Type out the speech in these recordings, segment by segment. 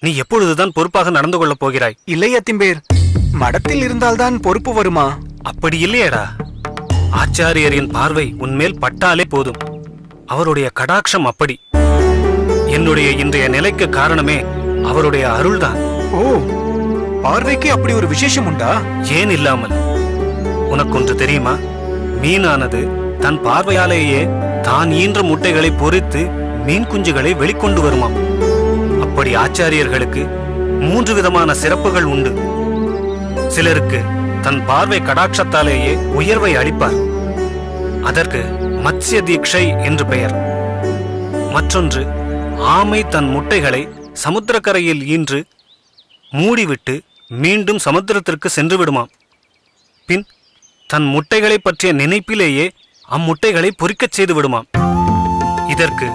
நீ எப்பொழுதுதான் பொறுப்பாக நடந்து கொள்ளப் போகிறாய்? இல்லை அத்திம்பேர், மடத்தில் இருந்தால்தான் பொறுப்பு வருமா? அப்படி இல்லையடா. ஆச்சாரியரின் பார்வை உன்மேல் பட்டாலே போதும். அவருடைய கடாட்சம் அப்படி. என்னுடைய இன்றைய நிலைக்கு காரணமே அவருடைய அருள்தான். ஓ, பார்வைக்கு அப்படி ஒரு விசேஷம் உண்டா? ஏன் இல்லாமல்? உனக்கொன்று தெரியுமா? மீனானது தன் பார்வையாலேயே தான் ஈன்ற முட்டைகளை பொறித்து மீன் குஞ்சுகளை வெளிக்கொண்டு வருமாம். அப்படி ஆச்சாரியர்களுக்கு 3 விதமான சிறப்புகள் உண்டு. சிலருக்கு தன் பார்வை கடாட்சத்தாலேயே உயர்வை அளிப்பார். அதற்கு மத்ஸ்ய தீட்சை என்று பெயர். மற்றொன்று, ஆமை தன் முட்டைகளை சமுத்திரக்கரையில் ஈன்று மூடிவிட்டு மீண்டும் சமுத்திரத்திற்கு சென்று விடுமாம். பின் தன் முட்டைகளை பற்றிய நினைப்பிலேயே அம்முட்டைகளை பொறிக்கச் செய்து விடுமாம். இதற்கு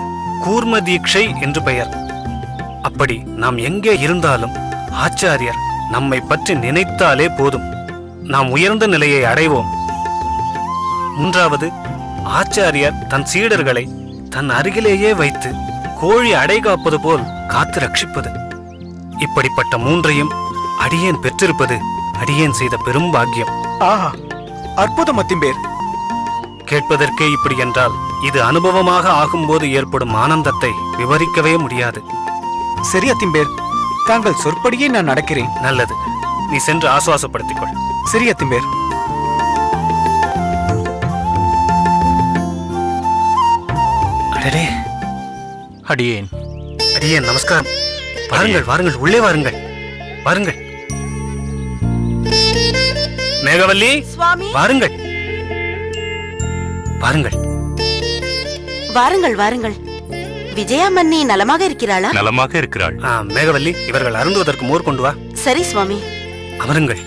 கூர்ம தீட்சை என்று பெயர். அப்படி நாம் எங்கே இருந்தாலும் ஆச்சாரியர் நம்மை பற்றி நினைத்தாலே போதும், நாம் உயர்ந்த நிலையை அடைவோம். 3வது, ஆச்சாரியர் தன் சீடர்களை தன் அருகிலேயே வைத்து கோழி அடை காப்பது போல் காத்து ரட்சிப்பது. இப்படிப்பட்ட 3ஐயும் அடியேன் பெற்றிருப்பது அடியேன் செய்த பெரும் பாக்கியம். ஆஹா, அற்புதம் அத்திம்பேர். கேட்பதற்கே இப்படி என்றால் இது அனுபவமாக ஆகும்போது ஏற்படும் ஆனந்தத்தை விவரிக்கவே முடியாது. சரி அத்திம்பேர், தாங்கள் சொற்படியே நான் நடக்கிறேன். நல்லது, நீ சென்று ஆசுவாசப்படுத்திக் கொள். சரி அத்திம்பேர். அடடே, அடியேன். அடியேன் நமஸ்காரம். வாருங்கள் வாருங்கள், உள்ளே வாருங்கள். வாருங்கள் மேகவல்லி, சுவாமி. வாருங்கள் வாருங்கள். வாருங்கள் வாருங்கள். விஜயாமன்னி நலமாக இருக்கிறாளா? நலமாக இருக்கிறாள். மேகவல்லி, இவர்கள் அருந்துவதற்கு மோர் கொண்டு வா. சரி சுவாமி. அமருங்கள்.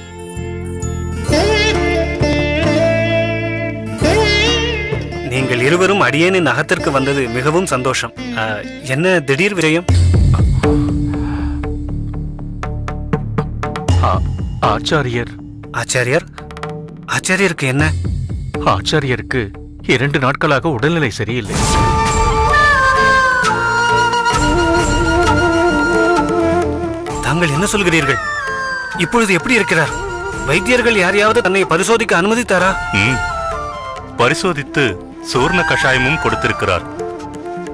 நீங்கள் இருவரும் அடியேனின் அகத்திற்கு வந்தது மிகவும் சந்தோஷம். என்ன திடீர் விஜயம்? ஆச்சாரியர். ஆச்சாரியர்? ஆச்சாரியருக்கு என்ன? ஆச்சாரியருக்கு 2 நாட்களாக உடல்நிலை சரியில்லை. தாங்கள் என்ன சொல்கிறீர்கள்? இப்பொழுது எப்படி இருக்கிறார்? வைத்தியர்கள் யாரையாவது தன்னை பரிசோதிக்க அனுமதித்தாரா? பரிசோதித்து சூர்ண கஷாயமும் கொடுத்திருக்கிறார்.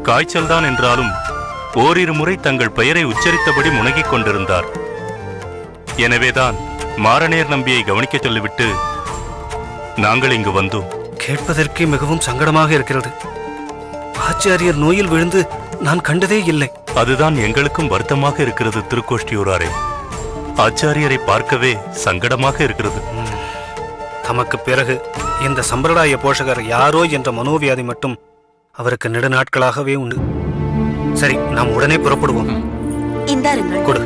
காய்ச்சல் தான் என்றாலும் ஓரிரு முறை தங்கள் பெயரை உச்சரித்தபடி முனகிக் கொண்டிருந்தார். எனவேதான் மாரநேர் நம்பியை கவனிக்க சொல்லிவிட்டு நாங்கள் இங்கு வந்தோம். கேட்பதற்கே மிகவும் சங்கடமாக இருக்கிறது. ஆச்சாரியர் நோயில் விழுந்து நான் கண்டதே இல்லை. அதுதான் எங்களுக்கும் வருத்தமாக இருக்கிறது திருக்கோஷ்டியூராரே. ஆச்சாரியரை பார்க்கவே சங்கடமாக இருக்கிறது. தமக்கு பிறகு இந்த சம்பிரதாய போஷகர் யாரோ என்ற மனோவியாதி மட்டும் அவருக்கு நெடுநாட்களாகவே உண்டு. சரி, நாம் உடனே புறப்படுவோம். இந்தாருங்கள். கொடு.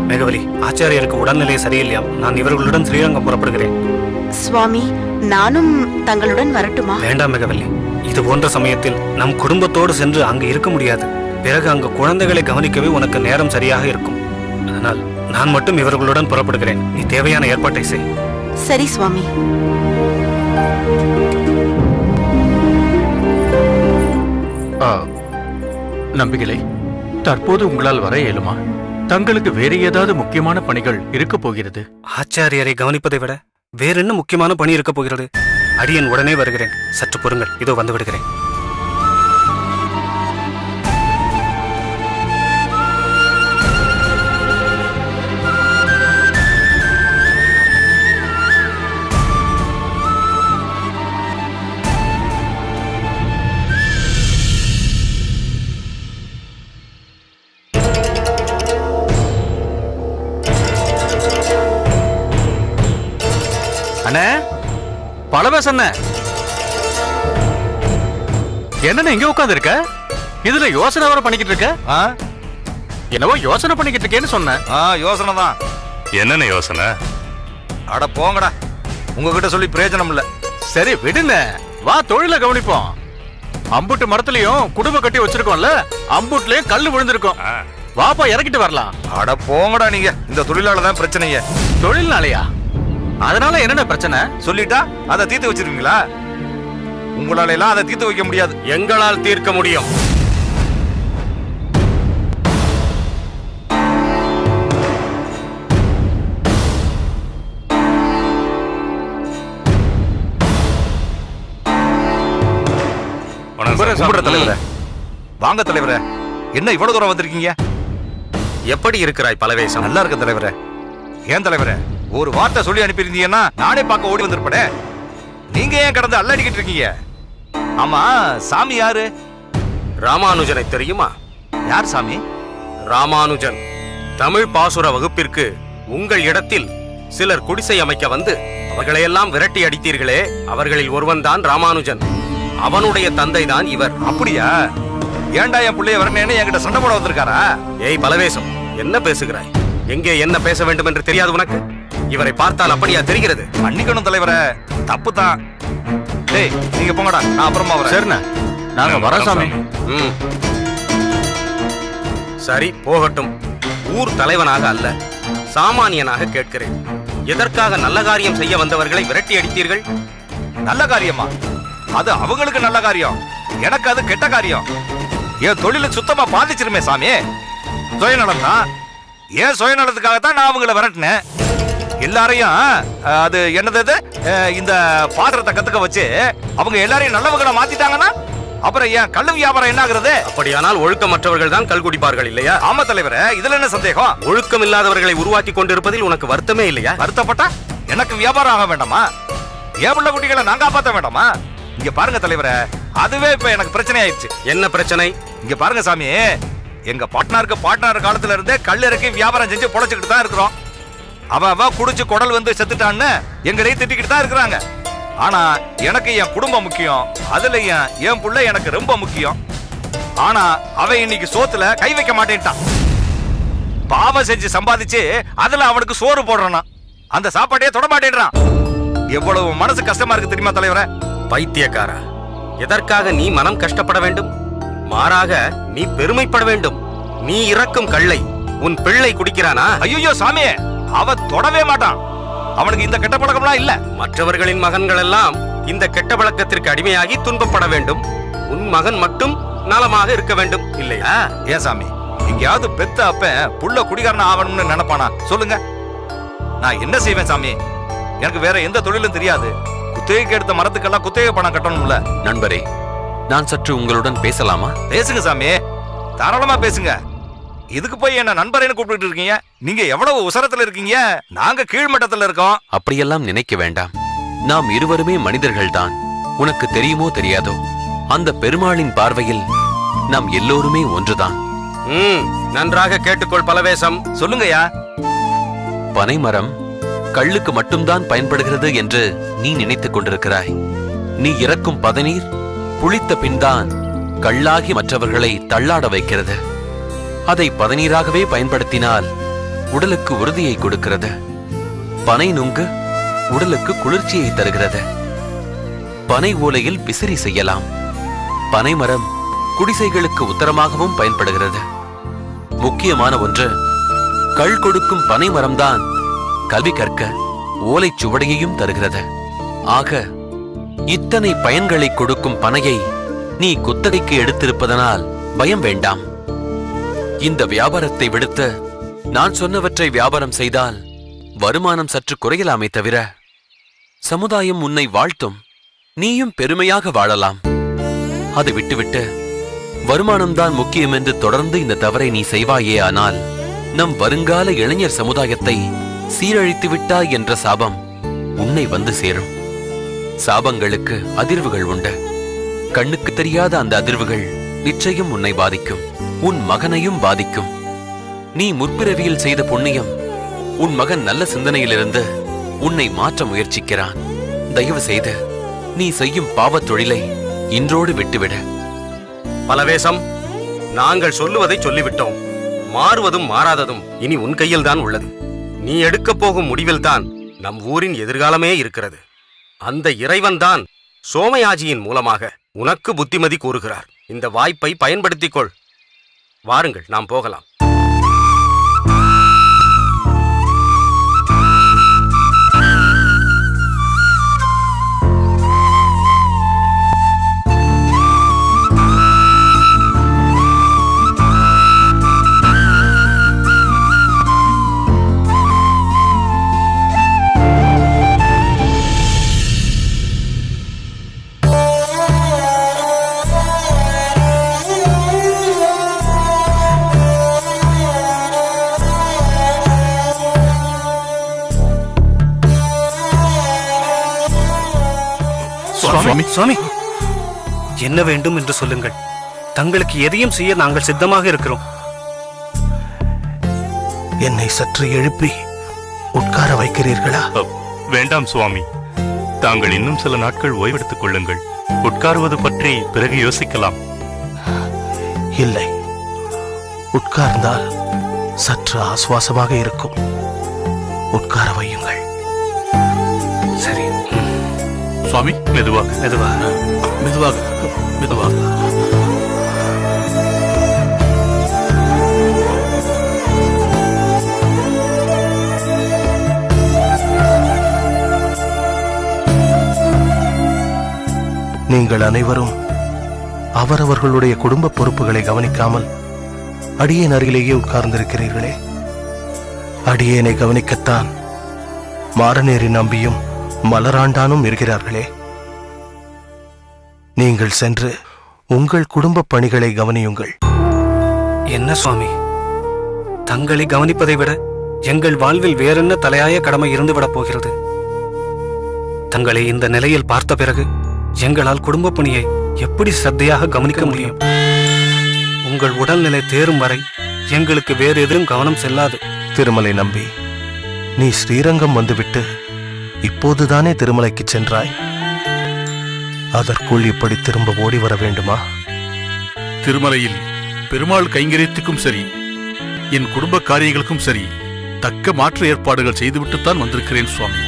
மேகவலி, ஆச்சாரியருக்கு உடல்நிலை சரியில்லையாம். நான் இவர்களுடன் ஸ்ரீரங்கம் புறப்படுகிறேன். சுவாமி, நானும் தங்களுடன் வரட்டுமா? வேண்டாம் மேகவல்லி, இது போன்ற சமயத்தில் நம் குடும்பத்தோடு சென்று அங்கு இருக்க முடியாது. பிறகு அங்கு குழந்தைகளை கவனிக்கவே உனக்கு நேரம் சரியாக இருக்கும். அதனால் நான் மட்டும் இவர்களுடன் புறப்படுகிறேன். நீ தேவையான ஏற்பாட்டை செய். சரி சுவாமி. நம்பிகளே, தற்போது உங்களால் வர இயலுமா? தங்களுக்கு வேறு ஏதாவது முக்கியமான பணிகள் இருக்க போகிறது? ஆச்சாரியரை கவனிப்பதை விட வேற என்ன முக்கியமான பணி இருக்க போகிறது? அடியேன் உடனே வருகிறேன். சற்று பொறுங்கள், இதோ வந்து விடுகிறேன். அண்ணே, பழவேஸ் அண்ணே, என்ன இங்க உட்கார்ந்து இருக்க? இதுல யோசனை வர பண்ணிக்கிட்டு இருக்க? என்னவோ யோசனை பண்ணிக்கிட்டு இருக்கேன்னு சொன்னேன். யோசனை தான். என்னென்ன யோசனை? அட போங்கடா, உங்ககிட்ட சொல்லி பிரயோஜனம் இல்ல. சரி விடுங்க, வா தொழில கவனிப்போம். அம்புட்டு மரத்துலயும் குடும்ப கட்டி வச்சிருக்கோம்ல, அம்புட்லயும் கல்லு விழுந்திருக்கும். வாப்பா இறக்கிட்டு வரலாம். அட போங்கடா, நீங்க இந்த தொழிலாளர் தான் பிரச்சனையே. தொழில்னாலயா? அதனால என்னென்ன பிரச்சனை? சொல்லிட்டா அதை தீர்த்து வச்சிருக்கீங்களா? உங்களால எல்லாம் அதை தீர்த்து வைக்க முடியாது. எங்களால் தீர்க்க முடியும். கும்பிடுற தலைவரே. வாங்க தலைவரே, என்ன இவ்வளவு தூரம் வந்திருக்கீங்க? எப்படி இருக்கிறாய் பலவேசம்? நல்லா இருக்க தலைவரே. ஏன் தலைவரே, ஒரு வார்த்தை சொல்லி அனுப்பியிருந்தீங்கன்னா நானே பார்க்க ஓடி வந்திருப்பனே. நீங்க ஏன் கடந்து அல்லாடிக்கிட்டு இருக்கீங்க? ஆமா, சாமி யாரு? ராமானுஜனை தெரியுமா? யார் சாமி? ராமானுஜன் தமிழ் பாசுர வகுப்பிற்கு உங்கள் இடத்தில் சிலர் குடிசை அமைக்க வந்து அவர்களையெல்லாம் விரட்டி அடித்தீர்களே, அவர்களில் ஒருவன்தான் ராமானுஜன். அவனுடைய தந்தை தான் இவர். அப்படியா? ஏன்டா என் பிள்ளைய வரணும்னு என்கிட்ட சண்டை போட வந்திருக்காரா? ஏய் பலவேசம், என்ன பேசுகிறாய்? எங்கே என்ன பேச வேண்டும் என்று தெரியாது உனக்கு? இவரை பார்த்தால் அப்படியா தெரிகிறது? மன்னிக்கணும் தலைவரே, தப்பு தான். டேய், நீங்க போங்கடா, நான் அப்புறமா வரேன். சரிண்ணா, நாங்க வரோம் சாமி. ம். சரி, போகட்டும். ஊர் தலைவனாக அல்ல, சாமானியனாக கேட்கிறேன். எதற்காக நல்ல காரியம் செய்ய வந்தவர்களை விரட்டி அடித்தீர்கள்? நல்ல காரியமா? அது அவங்களுக்கு நல்ல காரியம், எனக்கு அது கெட்ட காரியம். என் தொழில சுத்தமா பாதிச்சிருமே சாமி. சுயநலம் தான். ஏன் சுயநலத்துக்காகத்தான் நான் அவங்கள விரட்டினேன். எல்லாரையும் அது என்னது இந்த பாத்திரத்தை கத்துக்க வச்சு அவங்க எல்லாரையும் நல்லவங்களை மாத்திட்டாங்கன்னா அப்புறம் ஏன் கள்ளு வியாபாரம் என்ன ஆகுறது? அப்படியானால் ஒழுக்கமற்றவர்கள் தான் கல் குடிப்பார்கள் இல்லையா? ஆமா தலைவரே, இதுல என்ன சந்தேகம்? ஒழுக்கம் இல்லாதவர்களை உருவாக்கி கொண்டிருப்பதில் உனக்கு வருத்தமே இல்லையா? வருத்தப்பட்டா எனக்கு வியாபாரம் ஆக வேண்டாமா? ஏன் பிள்ளை குட்டிகளை நான் காப்பாற்ற வேண்டாமா? இங்க பாருங்க தலைவரே, அதுவே இப்ப எனக்கு பிரச்சனை ஆயிடுச்சு. என்ன பிரச்சனை? இங்க பாருங்க சாமி, எங்க பார்ட்னர் காலத்துல இருந்தே கல் இறக்கி வியாபாரம் செஞ்சு பொழைச்சுக்கிட்டு தான் இருக்கிறோம். அவன் குடிச்சு குடல் வந்து செத்துட்டான்னு எங்களையும் திட்டிக்கிட்டு தான் இருக்கிறாங்க. ஆனா எனக்கு என் குடும்பம் முக்கியம், அதுலயும் என் புள்ள எனக்கு ரொம்ப முக்கியம். ஆனா அவன் இன்னைக்கு சோத்துல கை வைக்க மாட்டேன்ட்டான். பாவம் செஞ்சு சம்பாதிச்சு அதுல அவனுக்கு சோறு போடுறானா, அந்த சாப்பாட்டையே தொட மாட்டேன்றான். எவ்வளவு மனசு கஷ்டமா இருக்கு தெரியுமா தலைவரே? பைத்தியக்காரா, எதற்காக நீ மனம் கஷ்டப்பட வேண்டும்? மாறாக நீ பெருமைப்பட வேண்டும். நீ இறக்கும் கல்லை உன் பிள்ளை குடிக்கிறானா? ஐயோ சாமி, அவன் தொடவே மாட்டான். அவனுக்கு இந்த கெட்ட பழக்கம்லாம் இல்ல. மற்றவர்களின் மகன்கள் எல்லாம் இந்த கெட்ட பழக்கத்திற்கு அடிமையாகி துன்பப்பட வேண்டும். உன் மகன் மட்டும் நலமாக இருக்க வேண்டும் இல்லையா? ஏன் சாமி, எங்கேயாவது பெத்த அப்ப புள்ள குடிகாரன் ஆகணும்னு நினைப்பானா சொல்லுங்க? நான் என்ன செய்வேன் சாமி? எனக்கு வேற எந்த தொழிலும் தெரியாது. குத்தகைக்கு எடுத்த மரத்துக்கெல்லாம் குத்தகை பணம் கட்டணும்ல. நண்பரே, நான் சற்று உங்களுடன் பேசலாமா? பேசுங்க சாமி, தாராளமா பேசுங்க. இதுக்கு போய் என்ன நண்பரேன்னு கூப்பிட்டு இருக்கீங்க? நீங்க எவ்வளவு உசரத்துல இருக்கீங்க, நாங்க கீழ்மட்டத்துல இருக்கோம். அப்படியெல்லாம் நினைக்க வேண்டாம். நாம் இருவருமே மனிதர்கள்தான். உனக்கு தெரியுமோ தெரியாதோ, அந்த பெருமாளின் பார்வையில் நாம் எல்லோருமே ஒன்றுதான். நன்றாக கேட்டுக்கொள் பலவேசம். சொல்லுங்கய்யா. பனைமரம் கள்ளுக்கு மட்டும்தான் பயன்படுகிறது என்று நீ நினைத்துக் கொண்டிருக்கிறாய். நீ இறக்கும் பதநீர் புளித்த பின்தான் கள்ளாகி மற்றவர்களை தள்ளாட வைக்கிறது. அதை பதநீராகவே பயன்படுத்தினால் உடலுக்கு உறுதியை கொடுக்கிறது. பனை நுங்கு உடலுக்கு குளிர்ச்சியை தருகிறது. பனை ஓலையில் விசிறி செய்யலாம். பனைமரம் குடிசைகளுக்கு உத்தரமாகவும் பயன்படுகிறது. முக்கியமான ஒன்று, கள் கொடுக்கும் பனைமரம்தான் கல்வி கற்க ஓலைச் சுவடையையும் தருகிறது. ஆக இத்தனை பயன்களை கொடுக்கும் பனையை நீ குத்தகைக்கு எடுத்திருப்பதனால் பயம் வேண்டாம். இந்த வியாபாரத்தை விடுத்து நான் சொன்னவற்றை வியாபாரம் செய்தால் வருமானம் சற்று குறையலாமே தவிர சமுதாயம் உன்னை வாழ்த்தும். நீயும் பெருமையாக வாழலாம். அதை விட்டுவிட்டு வருமானம்தான் முக்கியம் என்று தொடர்ந்து இந்த தவறை நீ செய்வாயே, ஆனால் நம் வருங்கால இளைஞர் சமுதாயத்தை சீரழித்து விட்டாய் என்ற சாபம் உன்னை வந்து சேரும். சாபங்களுக்கு அதிர்வுகள் உண்டு. கண்ணுக்கு தெரியாத அந்த அதிர்வுகள் நிச்சயம் உன்னை பாதிக்கும், உன் மகனையும் பாதிக்கும். நீ முற்பிறவியில் செய்த புண்ணியம் உன் மகன் நல்ல சிந்தனையிலிருந்து உன்னை மாற்ற முயற்சிக்கிறான். தயவு செய்து நீ செய்யும் பாவத் தொழிலை இன்றோடு விட்டுவிட. பலவேசம், நாங்கள் சொல்லுவதை சொல்லிவிட்டோம். மாறுவதும் மாறாததும் இனி உன் கையில்தான் உள்ளது. நீ எடுக்கப் போகும் முடிவில்தான் நம் ஊரின் எதிர்காலமே இருக்கிறது. அந்த இறைவன்தான் சோமயாஜியின் மூலமாக உனக்கு புத்திமதி கூறுகிறார். இந்த வாய்ப்பை பயன்படுத்திக் கொள். வாருங்கள், நாம் போகலாம். சுவாமி சுவாமி, என்ன வேண்டும் என்று சொல்லுங்கள். தங்களுக்கு எதையும் செய்ய நாங்கள் சித்தமாக இருக்கிறோம். என்னை சற்று எழுப்பி உட்கார வைக்கிறீர்களா? வேண்டாம் சுவாமி, தாங்கள் இன்னும் சில நாட்கள் ஓய்வெடுத்துக் கொள்ளுங்கள். உட்காருவது பற்றி பிறகு யோசிக்கலாம். இல்லை, உட்கார்ந்தால் சற்று ஆசுவாசமாக இருக்கும். உட்கார வையுங்கள். சரி. சுவாமி, மெதுவாக மெதுவாக மெதுவாக மெதுவாக. நீங்கள் அனைவரும் அவரவர்களுடைய குடும்ப பொறுப்புகளை கவனிக்காமல் அடியேன் அருகிலேயே உட்கார்ந்திருக்கிறீர்களே. அடியேனை கவனிக்கத்தான் மாரநேரி நம்பியும் மலராண்டானும் இருக்கிறார்களே. நீங்கள் சென்று உங்கள் குடும்ப பணிகளை கவனியுங்கள். என்ன சுவாமி, தங்களை கவனிப்பதை விட எங்கள் வாழ்வில் வேறென்ன தலையாய கடமை இருந்துவிடப் போகிறது? தங்களை இந்த நிலையில் பார்த்த பிறகு எங்களால் குடும்ப பணியை எப்படி சத்தையாக கவனிக்க முடியும்? உங்கள் உடல்நிலை தேரும் வரை எங்களுக்கு வேறு எதிலும் கவனம் செல்லாது. திருமலை நம்பி, நீ ஸ்ரீரங்கம் வந்துவிட்டு இப்போதுதானே திருமலைக்கு சென்றாய். அதற்குள் இப்படி திரும்ப ஓடி வர வேண்டுமா? திருமலையில் பெருமாள் கைங்கரியத்துக்கும் சரி, என் குடும்ப காரியங்களுக்கும் சரி, தக்க மாற்று ஏற்பாடுகள் செய்துவிட்டுத்தான் வந்திருக்கிறேன் சுவாமி.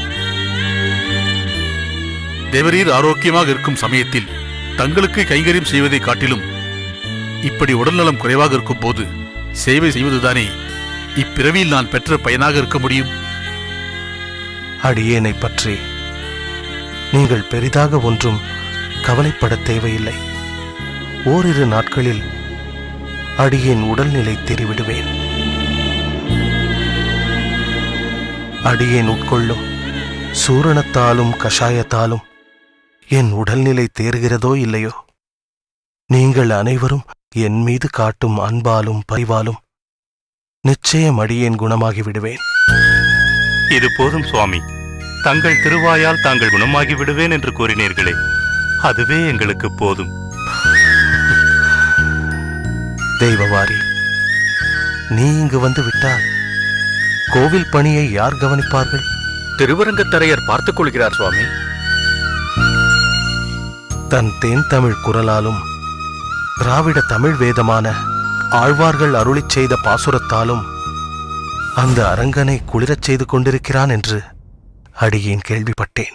தேவரீர் ஆரோக்கியமாக இருக்கும் சமயத்தில் தங்களுக்கு கைங்கரியம் செய்வதை காட்டிலும் இப்படி உடல்நலம் குறைவாக இருக்கும் போது சேவை செய்வதுதானே இப்பிறவியில் நான் பெற்ற பயனாக இருக்க முடியும். அடியேனை பற்றி நீங்கள் பெரிதாக ஒன்றும் கவலைப்பட தேவையில்லை. ஓரிரு நாட்களில் அடியேன் உடல்நிலை தெரிவிடுவேன். அடியேன் உட்கொள்ளும் சூரணத்தாலும் கஷாயத்தாலும் என் உடல்நிலை தேறுகிறதோ இல்லையோ, நீங்கள் அனைவரும் என் மீது காட்டும் அன்பாலும் பரிவாலும் நிச்சயம் அடியேன் குணமாகி விடுவேன். இது போதும் சுவாமி. தங்கள் திருவாயால் தாங்கள் குணமாகி விடுவேன் என்று கூறினீர்களே, அதுவே எங்களுக்கு போதும். தெய்வவாரி, நீ இங்கு வந்து விட்டால் கோவில் பணியை யார் கவனிப்பார்கள்? திருவரங்கத்தரையர் பார்த்துக் கொள்கிறார் சுவாமி. தன் தேன் தமிழ் குரலாலும் திராவிட தமிழ் வேதமான ஆழ்வார்கள் அருளிச் செய்த பாசுரத்தாலும் அந்த அரங்கனை குளிரச் செய்து கொண்டிருக்கிறான் என்று அடியேன் கேள்விப்பட்டேன்.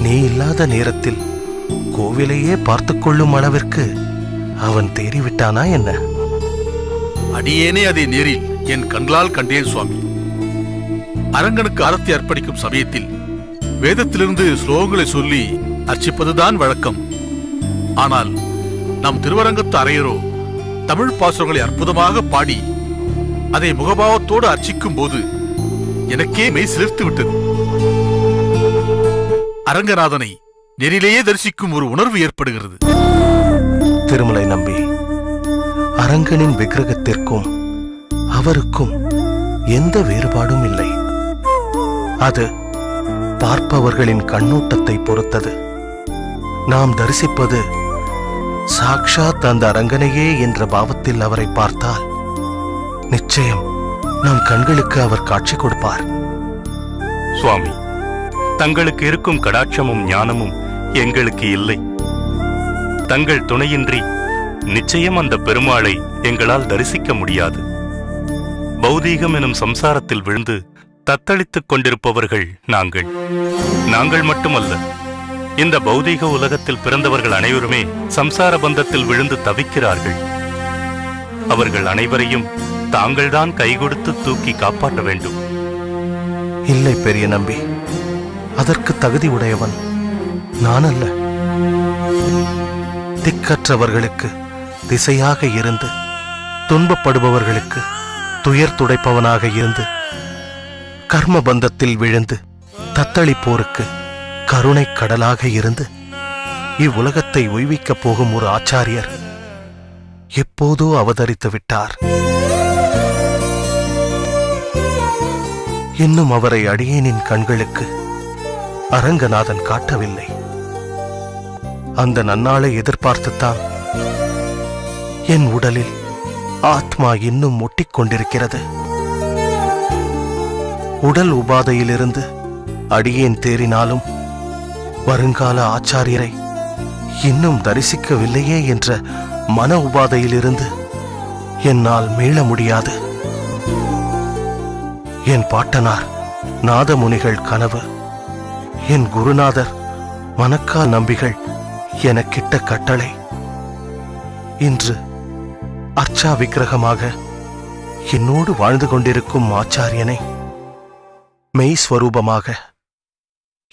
நீ இல்லாத நேரத்தில் கோவிலையே பார்த்துக் கொள்ளும் அளவிற்கு அவன் தேறிவிட்டானா என்ன? அடியேனே அதை நேரில் என் கண்களால் கண்டேன் சுவாமி. அரங்கனுக்கு ஆரத்தி அர்ப்பணிக்கும் சமயத்தில் வேதத்திலிருந்து ஸ்லோகங்களை சொல்லி அர்ச்சிப்பதுதான் வழக்கம். ஆனால் நம் திருவரங்கத்து அரையரோ தமிழ் பாசுரங்களை அற்புதமாக பாடி அதை முகபாவத்தோடு அர்ச்சிக்கும் போது எனக்கே மெய் சிலிர்த்து விட்டது. அரங்கநாதனை நெறிலேயே தரிசிக்கும் ஒரு உணர்வு ஏற்படுகிறது. திருமலை நம்பி, அரங்கனின் விக்கிரகத்திற்கும் அவருக்கும் எந்த வேறுபாடும் இல்லை. அது பார்ப்பவர்களின் கண்ணோட்டத்தை பொறுத்தது. நாம் தரிசிப்பது சாக்ஷாத் அந்த அரங்கனையே என்ற பாவத்தில் அவரை பார்த்தால் நிச்சயம் நம் கண்களுக்கு அவர் காட்சி கொடுப்பார். சுவாமி, தங்களுக்கு இருக்கும் கடாட்சமும் ஞானமும் எங்களுக்கு இல்லை. தங்கள் துணையின்றி நிச்சயம் அந்த பெருமாளை எங்களால் தரிசிக்க முடியாது. பௌதீகம் எனும் சம்சாரத்தில் விழுந்து தத்தளித்துக் கொண்டிருப்பவர்கள் நாங்கள் மட்டுமல்ல. இந்த பௌதீக உலகத்தில் பிறந்தவர்கள் அனைவருமே சம்சார பந்தத்தில் விழுந்து தவிக்கிறார்கள். அவர்கள் அனைவரையும் தாங்கள்தான் கைகொடுத்து தூக்கி காப்பாற்ற வேண்டும். இல்லை பெரிய நம்பி, அதற்கு தகுதி உடையவன் நான் அல்ல. திக்கற்றவர்களுக்கு திசையாக இருந்து, துன்பப்படுபவர்களுக்கு துயர் துடைப்பவனாக இருந்து, கர்ம பந்தத்தில் விழுந்து தத்தளிப்போருக்கு கருணை கடலாக இருந்து இவ்வுலகத்தை உய்விக்கப் போகும் ஒரு ஆச்சாரியர் எப்போதோ அவதரித்து விட்டார். இன்னும் அவரை அடியேனின் கண்களுக்கு அரங்கநாதன் காட்டவில்லை. அந்த நன்னாளை எதிர்பார்த்துத்தான் என் உடலில் ஆத்மா இன்னும் ஒட்டிக்கொண்டிருக்கிறது. உடல் உபாதையிலிருந்து அடியேன் தேறினாலும் வருங்கால ஆச்சாரியரை இன்னும் தரிசிக்கவில்லையே என்ற மன உபாதையிலிருந்து என்னால் மீள முடியாது. என் பாட்டனார் நாதமுனிகள் கனவு, என் குருநாதர் மணக்கால் நம்பிகள் எனக்கிட்ட கட்டளை, இன்று அர்ச்சா விக்கிரகமாக என்னோடு வாழ்ந்து கொண்டிருக்கும் ஆச்சாரியனை மெய் ஸ்வரூபமாக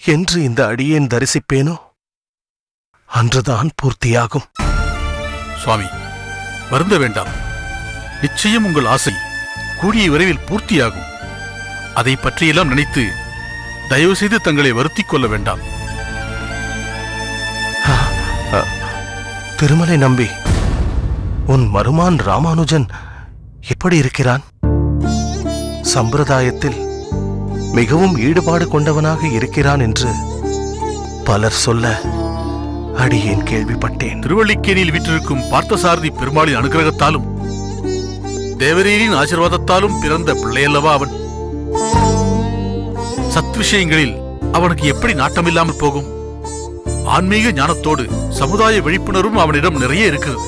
என்று இந்த அடியேன் தரிசிப்பேனோ அன்றுதான் பூர்த்தியாகும். சுவாமி, வருந்த வேண்டாம். நிச்சயம் உங்கள் ஆசை கூடிய விரைவில் பூர்த்தியாகும். அதை பற்றியெல்லாம் நினைத்து தயவு செய்து தங்களை வருத்திக் கொள்ள வேண்டாம். திருமலை நம்பி, உன் மருமான் ராமானுஜன் எப்படி இருக்கிறான்? சம்பிரதாயத்தில் மிகவும் ஈடுபாடு கொண்டவனாக இருக்கிறான் என்று பலர் சொல்ல அடியேன் கேள்விப்பட்டேன். திருவள்ளிக்கேணியில் வீற்றிருக்கும் பார்த்தசாரதி பெருமாளின் அனுகிரகத்தாலும் தேவரீரின் ஆசீர்வாதத்தாலும் பிறந்த பிள்ளையல்லவா அவன். சத் விஷயங்களில் அவனுக்கு எப்படி நாட்டமில்லாமல் போகும்? ஆன்மீக ஞானத்தோடு சமுதாய விழிப்புணர்வும் அவனிடம் நிறைய இருக்கிறது.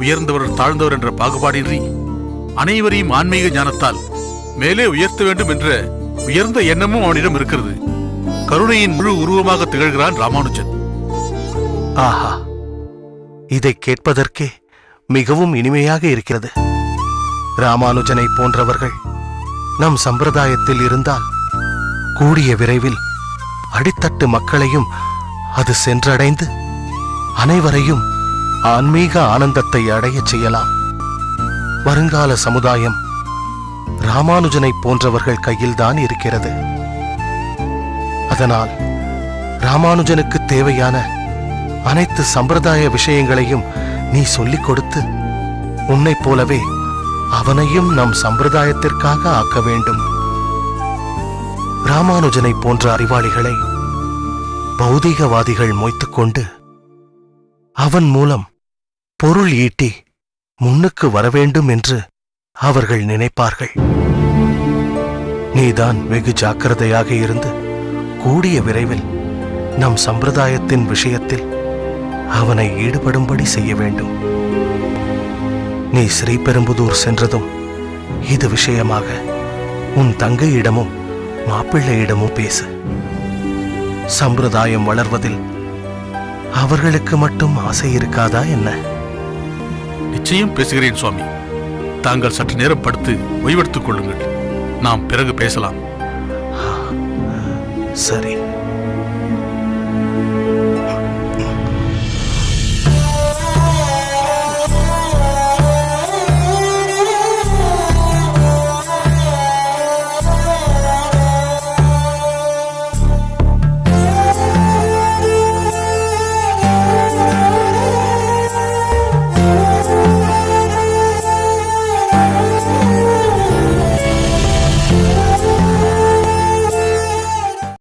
உயர்ந்தவர் தாழ்ந்தவர் என்ற பாகுபாடின்றி அனைவரையும் ஆன்மீக ஞானத்தால் மேலே உயர்த்த வேண்டும் என்ற உயர்ந்த எண்ணமும் அவனிடம் இருக்கிறது. கருணையின் முழு உருவமாக திகழ்கிறான் ராமானுஜன். ஆஹா, இதை கேட்பதற்கே மிகவும் இனிமையாக இருக்கிறது. ராமானுஜனை போன்றவர்கள் நம் சம்பிரதாயத்தில் இருந்தால் கூடிய விரைவில் அடித்தட்டு மக்களையும் அது சென்றடைந்து அனைவரையும் ஆன்மீக ஆனந்தத்தை அடையச் செய்யலாம். வருங்கால சமுதாயம் ராமானுஜனை போன்றவர்கள் கையில்தான் இருக்கிறது. அதனால் ராமானுஜனுக்கு தேவையான அனைத்து சம்பிரதாய விஷயங்களையும் நீ சொல்லிக் கொடுத்து உன்னைப் போலவே அவனையும் நம் சம்பிரதாயத்திற்காக ஆக்க வேண்டும். ராமானுஜனை போன்ற அறிவாளிகளை பௌதீகவாதிகள் மொய்த்துக்கொண்டு அவன் மூலம் பொருள் ஈட்டி முன்னுக்கு வரவேண்டும் என்று அவர்கள் நினைப்பார்கள். நீதான் வெகு ஜாக்கிரதையாக இருந்து கூடிய விரைவில் நம் சம்பிரதாயத்தின் விஷயத்தில் அவனை ஈடுபடும்படி செய்ய வேண்டும். நீ ஸ்ரீபெரும்புதூர் சென்றதும் இது விஷயமாக உன் தங்கையிடமும் மாப்பிள்ளையிடமும் பேசு. சம்பிரதாயம் வளர்வதில் அவர்களுக்கு மட்டும் ஆசை இருக்காதா என்ன? நிச்சயம் பேசுகிறேன் சுவாமி. தாங்கள் சற்று நேரம் படுத்து ஓய்வெடுத்துக் கொள்ளுங்கள். நாம் பிறகு பேசலாம். சரி.